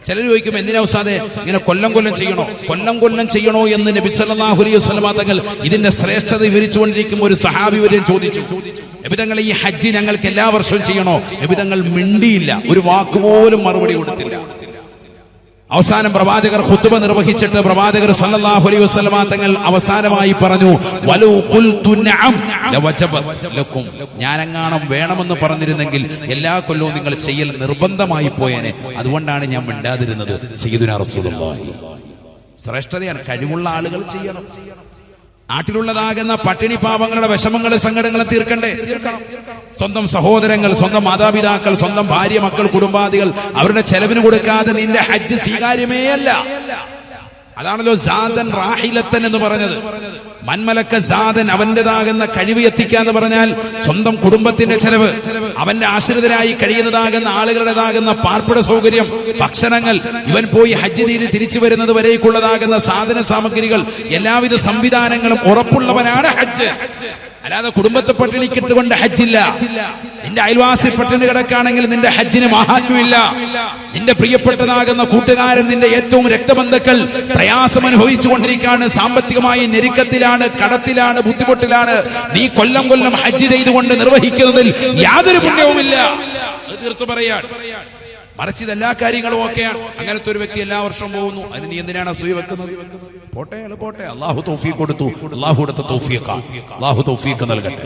ചിലർ ചോദിക്കും, എന്തിനാ ഉസ്താദേ ഇങ്ങനെ കൊല്ലം കൊല്ലം ചെയ്യണോ എന്ന് നബി സല്ലല്ലാഹു അലൈഹി വസല്ലം തങ്ങൾ ഇതിന്റെ ശ്രേഷ്ഠത വിവരിച്ചുകൊണ്ടിരിക്കുമ്പോൾ ഒരു സഹാബി വരെയും ചോദിച്ചു, നബി തങ്ങൾ ഈ ഹജ്ജ് ഞങ്ങൾക്ക് എല്ലാ വർഷവും ചെയ്യണോ? നബി തങ്ങൾ മിണ്ടിയില്ല, ഒരു വാക്കുപോലും മറുപടി കൊടുത്തില്ല. അവസാനം പ്രവാചകർ ഖുതുബ നിർവഹിച്ചിട്ട് പ്രവാചകർ സല്ലല്ലാഹു അലൈഹി വസല്ലം തങ്ങൾ അവസാനമായി പറഞ്ഞു, വലൗ ഖുൽതു നഅം ലവജബത് ലക്കും. ഞാനെങ്ങാനും വേണമെന്ന് പറഞ്ഞിരുന്നെങ്കിൽ എല്ലാ കൊല്ലവും നിങ്ങൾ ചെയ്യൽ നിർബന്ധമായി പോയേനെ. അതുകൊണ്ടാണ് ഞാൻ മിണ്ടാതിരുന്നത്. സയ്യിദുനാ റസൂലുള്ളാഹി. ശ്രേഷ്ഠതയാണ്. കഴിവുള്ള ആളുകൾ ചെയ്യണം. നാട്ടിലുള്ളതാകുന്ന പട്ടിണി പാവങ്ങളുടെ വിഷമങ്ങളും സങ്കടങ്ങളും തീർക്കണ്ടേ? സ്വന്തം സഹോദരങ്ങൾ, സ്വന്തം മാതാപിതാക്കൾ, സ്വന്തം ഭാര്യ, മക്കൾ, കുടുംബാദികൾ അവരുടെ ചെലവിന് കൊടുക്കാതെ നിന്റെ ഹജ്ജ് സ്വീകാര്യമേ അല്ല. അതാണല്ലോ സാദൻ റാഹിലത്തൻ എന്ന് പറഞ്ഞത്. മൻമലക്ക സാദൻ, അവന്റേതാകുന്ന കഴിവ് എത്തിക്കാന്ന് പറഞ്ഞാൽ സ്വന്തം കുടുംബത്തിന്റെ ചെലവ്, അവന്റെ ആശ്രിതരായി കഴിയുന്നതാകുന്ന ആളുകളുടേതാകുന്ന പാർപ്പിട സൗകര്യം, ഭക്ഷണങ്ങൾ, ഇവൻ പോയി ഹജ്ജ് ചെയ്ത് തിരിച്ചു വരുന്നത് വരേക്കുള്ളതാകുന്ന സാധന സാമഗ്രികൾ, എല്ലാവിധ സംവിധാനങ്ങളും ഉറപ്പുള്ളവനാണ് ഹജ്ജ്. അല്ലാതെ കുടുംബത്തെ പട്ടിണിക്കിട്ടുകൊണ്ട് ഹജ്ജില്ല. നിന്റെ അയൽവാസി പട്ടിണി കിടക്കാണെങ്കിൽ നിന്റെ ഹജ്ജിന് മഹാത്മ്യമില്ല. നിന്റെ പ്രിയപ്പെട്ടതാകുന്ന കൂട്ടുകാരൻ, നിന്റെ ഏറ്റവും രക്തബന്ധുക്കൾ പ്രയാസം അനുഭവിച്ചു കൊണ്ടിരിക്കുകയാണ്, സാമ്പത്തികമായി ഞെരുക്കത്തിലാണ്, കടത്തിലാണ്, ബുദ്ധിമുട്ടിലാണ്. നീ കൊല്ലം ഹജ്ജ് ചെയ്തുകൊണ്ട് നിർവഹിക്കുന്നതിൽ യാതൊരു പുണ്യവുമില്ല. അത് തീർത്തു പറയാൻ. മറിച്ച് ഇതെല്ലാ കാര്യങ്ങളും ഓക്കെയാണ്. അങ്ങനത്തെ ഒരു വ്യക്തി എല്ലാ വർഷവും പോകുന്നു. അതിന് നീ എന്തിനാണ് അസൂയ വെക്കുന്നത്? പോട്ടെ, അള്ളാഹു തൗഫീഖ് കൊടുത്തു. അള്ളാഹു കൊടുത്ത തൗഫീഖ് നൽകട്ടെ.